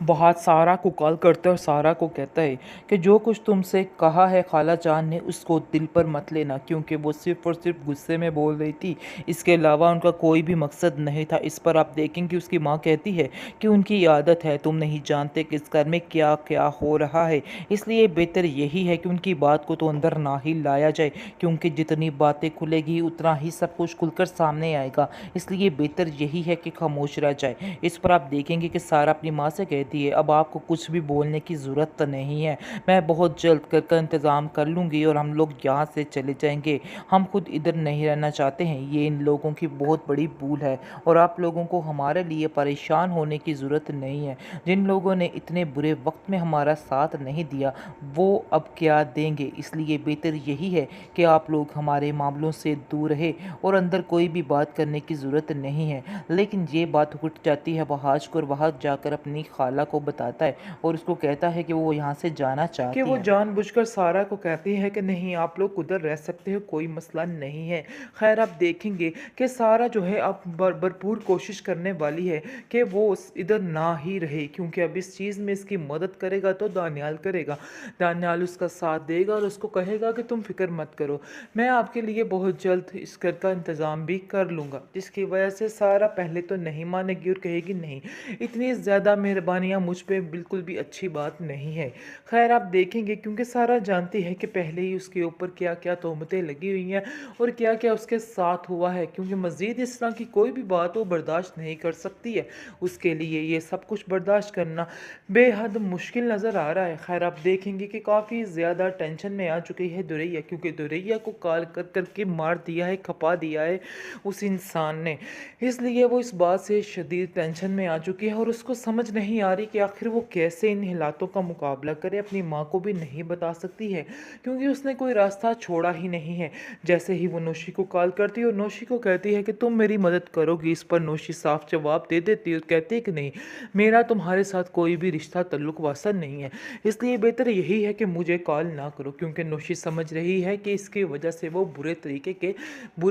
बहुत सारा को कॉल करता है और सारा को कहता है कि जो कुछ तुमसे कहा है खाला जान ने उसको दिल पर मत लेना, क्योंकि वो सिर्फ और सिर्फ गुस्से में बोल रही थी। इसके अलावा उनका कोई भी मकसद नहीं था। इस पर आप देखेंगे उसकी माँ कहती है कि उनकी आदत है, तुम नहीं जानते कि इस घर में क्या क्या हो रहा है, इसलिए बेहतर यही है कि उनकी बात को तो अंदर ना ही लाया जाए, क्योंकि जितनी बातें खुलेगी उतना ही सब कुछ खुलकर सामने आएगा। इसलिए बेहतर यही है कि खामोश रह जाए। इस पर आप देखेंगे कि सारा अपनी माँ से कहती है अब आपको कुछ भी बोलने की ज़रूरत नहीं है, मैं बहुत जल्द कर इंतज़ाम कर लूँगी और हम लोग यहाँ से चले जाएंगे। हम खुद इधर नहीं रहना चाहते हैं, ये इन लोगों की बहुत बड़ी भूल है और आप लोगों को हमारे लिए परेशान होने की ज़रूरत नहीं है। जिन लोगों ने इतने बुरे वक्त में हमारा साथ नहीं दिया वो अब क्या देंगे, इसलिए बेहतर यही है कि आप लोग हमारे मामलों से दूर रहे और अंदर कोई भी बात करने की ज़रूरत नहीं है। लेकिन ये बात उठ जाती है वहाज को और वहाज जाकर अपनी खाला को बताता है और उसको कहता है कि वो यहाँ से जाना चाहती है। वो जानबूझकर सारा को कहती है कि नहीं, आप लोग उधर रह सकते हो, कोई मसला नहीं है। खैर आप देखेंगे कि सारा जो है अब भरपूर कोशिश करने वाली है कि वो इधर ना ही रहे, क्योंकि अब इस चीज़ में इसकी मदद करेगा तो दानियाल करेगा। दानियाल उसका साथ देगा और उसको कहेगा कि तुम फिक्र मत करो, मैं आपके लिए बहुत जल्द इस घर का इंतज़ाम भी कर लूँगा। जिसकी वजह से सारा पहले तो नहीं मानेगी और कहेगी नहीं, इतनी ज़्यादा मेहरबानियाँ मुझ पे बिल्कुल भी अच्छी बात नहीं है। खैर आप देखेंगे क्योंकि सारा जानती है कि पहले ही उसके ऊपर क्या क्या तोहमतें लगी हुई हैं और क्या क्या उसके साथ हुआ है, क्योंकि मज़ीद इस तरह की कोई भी बात वो बर्दाश्त नहीं कर सकती है। उसके लिए ये सब कुछ बर्दाश्त करना बेहद मुश्किल नज़र आ रहा है। खैर आप देखेंगे कि काफ़ी ज़्यादा टेंशन में आ चुकी है दुरैया, क्योंकि दुरैया को कॉल कर करके मार दिया है, खपा दिया है उस इंसान ने। इसलिए वो इस बात से शदीद टेंशन में आ चुकी है और उसको समझ नहीं आ रही कि आखिर वो कैसे इन हालातों का मुकाबला करे। अपनी माँ को भी नहीं बता सकती है क्योंकि उसने कोई रास्ता छोड़ा ही नहीं है। जैसे ही वो नौशी को कॉल करती है और नौशी को कहती है कि तुम मेरी मदद करोगी, इस पर नौशी साफ जवाब दे देती है और कहती है कि नहीं, मेरा तुम्हारे साथ कोई भी रिश्ता तल्लुक वास्ता नहीं है, इसलिए बेहतर यही है कि मुझे कॉल ना करो। क्योंकि नौशी समझ रही है कि इसकी वजह से वो बुरे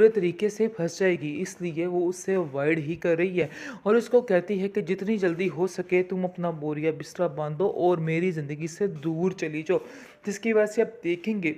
तरीके से फंस जाएगी, इसलिए वो उससे अवॉइड ही कर रही है और उसको कहती है कि जितनी जल्दी हो सके तुम अपना बोरिया बिस्तरा बांधो और मेरी ज़िंदगी से दूर चली जाओ। जिसकी वजह से आप देखेंगे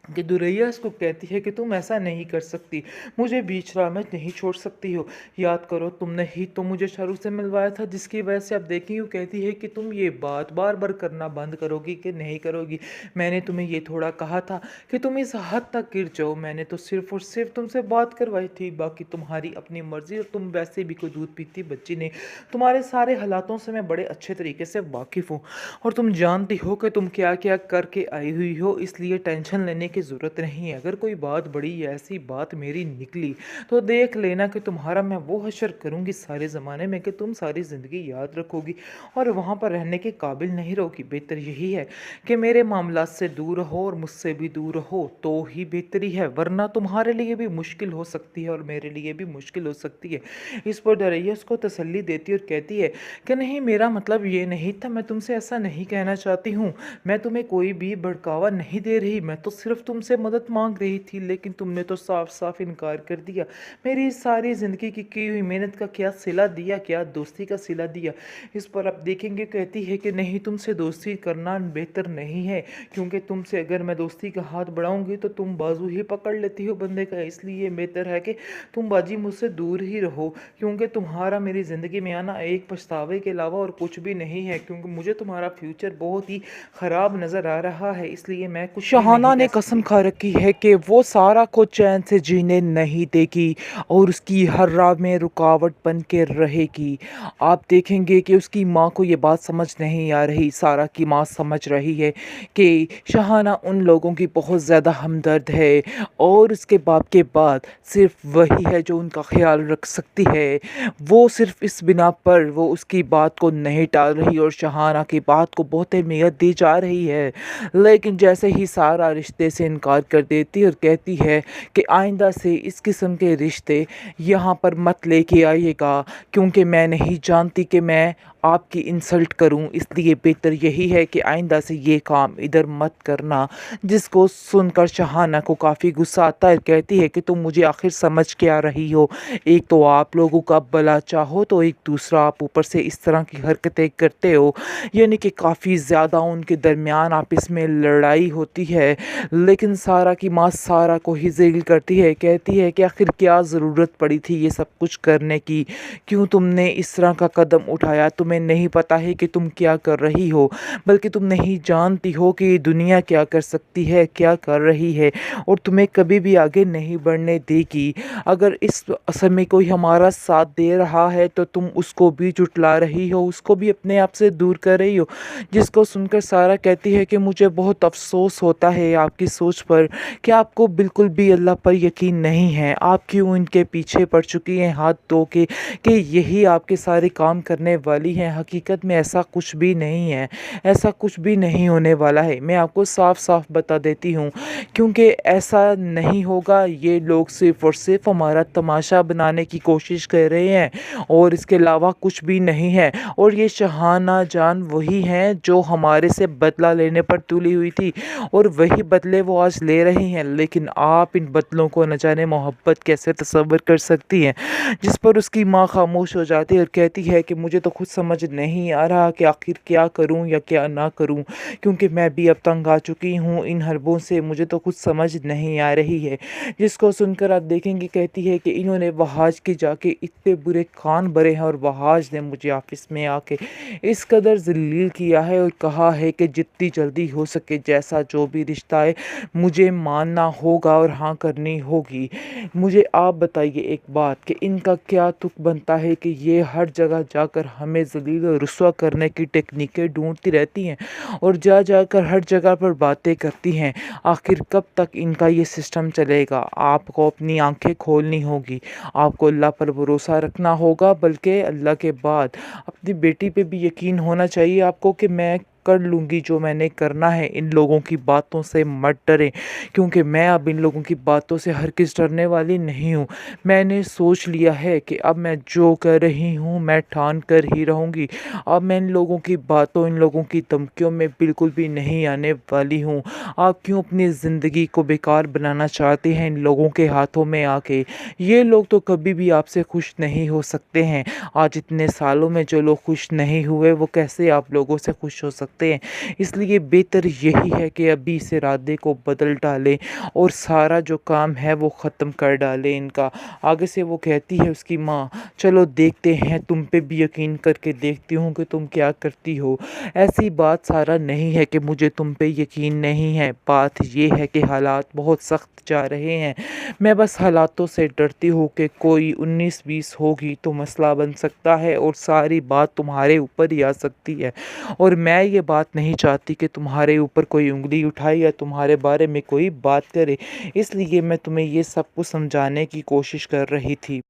कि दुरैया इसको कहती है कि तुम ऐसा नहीं कर सकती, मुझे बीच राह में नहीं छोड़ सकती हो, याद करो तुमने ही तो मुझे शाहरुख से मिलवाया था। जिसकी वजह से आप देखेंगे वो कहती है कि तुम ये बात बार बार करना बंद करोगी कि नहीं करोगी। मैंने तुम्हें ये थोड़ा कहा था कि तुम इस हद तक गिर जाओ, मैंने तो सिर्फ और सिर्फ तुमसे बात करवाई थी, बाकी तुम्हारी अपनी मर्जी और तुम वैसे भी कोई दूध पीती बच्ची नहीं। तुम्हारे सारे हालातों से मैं बड़े अच्छे तरीके से वाकिफ़ हूँ और तुम जानती हो कि तुम क्या क्या करके आई हुई हो, इसलिए टेंशन लेने की ज़रूरत नहीं है। अगर कोई बात बड़ी ऐसी बात मेरी निकली तो देख लेना कि तुम्हारा मैं वो हशर करूँगी सारे ज़माने में कि तुम सारी ज़िंदगी याद रखोगी और वहाँ पर रहने के काबिल नहीं रहोगी। बेहतर यही है कि मेरे मामला से दूर रहो और मुझसे भी दूर रहो तो ही बेहतरी है, वरना तुम्हारे लिए भी मुश्किल हो सकती है और मेरे लिए भी मुश्किल हो सकती है। इस पर डरैया उसको तसल्ली देती और कहती है कि नहीं, मेरा मतलब ये नहीं था, मैं तुमसे ऐसा नहीं कहना चाहती हूँ, मैं तुम्हें कोई भी भड़कावा नहीं दे रही, मैं तो सिर्फ तुमसे मदद मांग रही थी, लेकिन तुमने तो साफ साफ इनकार कर दिया। मेरी सारी ज़िंदगी की हुई मेहनत का क्या सिला दिया, क्या दोस्ती का सिला दिया। इस पर आप देखेंगे कहती है कि नहीं, तुमसे दोस्ती करना बेहतर नहीं है, क्योंकि तुमसे अगर मैं दोस्ती का हाथ बढ़ाऊंगी तो तुम बाजू ही पकड़ लेती हो बंदे का, इसलिए बेहतर है कि तुम बाजी मुझसे दूर ही रहो, क्योंकि तुम्हारा मेरी ज़िंदगी में आना एक पछतावे के अलावा और कुछ भी नहीं है, क्योंकि मुझे तुम्हारा फ्यूचर बहुत ही ख़राब नज़र आ रहा है, इसलिए मैं कुछ शहाना ने कसम खा रखी है कि वो सारा को चैन से जीने नहीं देगी और उसकी हर राह में रुकावट बन के रहेगी। आप देखेंगे कि उसकी माँ को ये बात समझ नहीं आ रही। सारा की माँ समझ रही है कि शहाना उन लोगों की बहुत ज़्यादा हमदर्द है और उसके बाप के बाद सिर्फ वही है जो उनका ख्याल रख सकती है। वो सिर्फ इस बिना पर वो उसकी बात को नहीं टाल रही और शहाना की बात को बहुत अहमियत दी जा रही है। लेकिन जैसे ही सारा रिश्ते से इनकार कर देती है और कहती है कि आइंदा से इस किस्म के रिश्ते यहाँ पर मत लेके आइएगा, क्योंकि मैं नहीं जानती कि मैं आपकी इंसल्ट करूं, इसलिए बेहतर यही है कि आइंदा से ये काम इधर मत करना। जिसको सुनकर शहाना को काफ़ी गुस्सा आता है। कहती है कि तुम मुझे आखिर समझ क्या रही हो, एक तो आप लोगों का भला चाहो तो एक दूसरा आप ऊपर से इस तरह की हरकतें करते हो। यानी कि काफ़ी ज़्यादा उनके दरमियान आपस में लड़ाई होती है। लेकिन सारा की माँ सारा को ही ज़लील करती है, कहती है कि आखिर क्या ज़रूरत पड़ी थी ये सब कुछ करने की, क्यों तुमने इस तरह का कदम उठाया। तुम्हें नहीं पता है कि तुम क्या कर रही हो, बल्कि तुम नहीं जानती हो कि ये दुनिया क्या कर सकती है, क्या कर रही है, और तुम्हें कभी भी आगे नहीं बढ़ने देगी। अगर इस समय कोई हमारा साथ दे रहा है तो तुम उसको भी जुटला रही हो, उसको भी अपने आप से दूर कर रही हो। जिसको सुनकर सारा कहती है कि मुझे बहुत अफसोस होता है आपकी सोच पर, कि आपको बिल्कुल भी अल्लाह पर यकीन नहीं है। आप क्यों इनके पीछे पड़ चुकी हैं हाथ धो के कि यही आपके सारे काम करने वाली हैं। हकीकत में ऐसा कुछ भी नहीं है, ऐसा कुछ भी नहीं होने वाला है। मैं आपको साफ साफ बता देती हूँ, क्योंकि ऐसा नहीं होगा। ये लोग सिर्फ़ और सिर्फ हमारा तमाशा बनाने की कोशिश कर रहे हैं और इसके अलावा कुछ भी नहीं है। और ये शहाना जान वही हैं जो हमारे से बदला लेने पर तुली हुई थी, और वही बदले वो आज ले रही हैं। लेकिन आप इन बदलों को न जाने मोहब्बत कैसे तसव्वुर कर सकती हैं। जिस पर उसकी माँ खामोश हो जाती है और कहती है कि मुझे तो खुद समझ नहीं आ रहा कि आखिर क्या करूं या क्या ना करूं, क्योंकि मैं भी अब तंग आ चुकी हूं इन हरबों से, मुझे तो कुछ समझ नहीं आ रही है। जिसको सुनकर आप देखेंगे कहती है कि इन्होंने वहाज के जाके इतने बुरे कान भरे हैं और वहाज ने मुझे ऑफिस में आके इस कदर जलील किया है और कहा है कि जितनी जल्दी हो सके जैसा जो भी रिश्ता है मुझे मानना होगा और हाँ करनी होगी। मुझे आप बताइए एक बात कि इनका क्या तुक बनता है कि ये हर जगह जाकर हमें ज़लील और रुस्वा करने की टेक्निकें ढूंढती रहती हैं और जा जाकर हर जगह पर बातें करती हैं। आखिर कब तक इनका ये सिस्टम चलेगा? आपको अपनी आंखें खोलनी होगी, आपको अल्लाह पर भरोसा रखना होगा, बल्कि अल्लाह के बाद अपनी बेटी पे भी यकीन होना चाहिए आपको कि मैं कर लूँगी जो मैंने करना है। इन लोगों की बातों से मत डरें, क्योंकि मैं अब इन लोगों की बातों से हरगिज़ डरने वाली नहीं हूँ। मैंने सोच लिया है कि अब मैं जो कर रही हूँ मैं ठान कर ही रहूँगी। अब मैं इन लोगों की बातों, इन लोगों की धमकियों में बिल्कुल भी नहीं आने वाली हूँ। आप क्यों अपनी ज़िंदगी को बेकार बनाना चाहते हैं इन लोगों के हाथों में आके? ये लोग तो कभी भी आपसे खुश नहीं हो सकते हैं। आज इतने सालों में जो लोग खुश नहीं हुए वो कैसे आप लोगों से खुश हो सकते हैं? इसलिए बेहतर यही है कि अभी इस इरादे को बदल डालें और सारा जो काम है वो ख़त्म कर डालें इनका। आगे से वो कहती है उसकी माँ, चलो देखते हैं, तुम पे भी यकीन करके देखती हूँ कि तुम क्या करती हो। ऐसी बात सारा नहीं है कि मुझे तुम पे यकीन नहीं है, बात ये है कि हालात बहुत सख्त जा रहे हैं। मैं बस हालातों से डरती हूँ कि कोई 19-20 होगी तो मसला बन सकता है और सारी बात तुम्हारे ऊपर ही आ सकती है। और मैं ये बात नहीं चाहती कि तुम्हारे ऊपर कोई उंगली उठाए या तुम्हारे बारे में कोई बात करे। इसलिए मैं तुम्हें ये सब कुछ समझाने की कोशिश कर रही थी।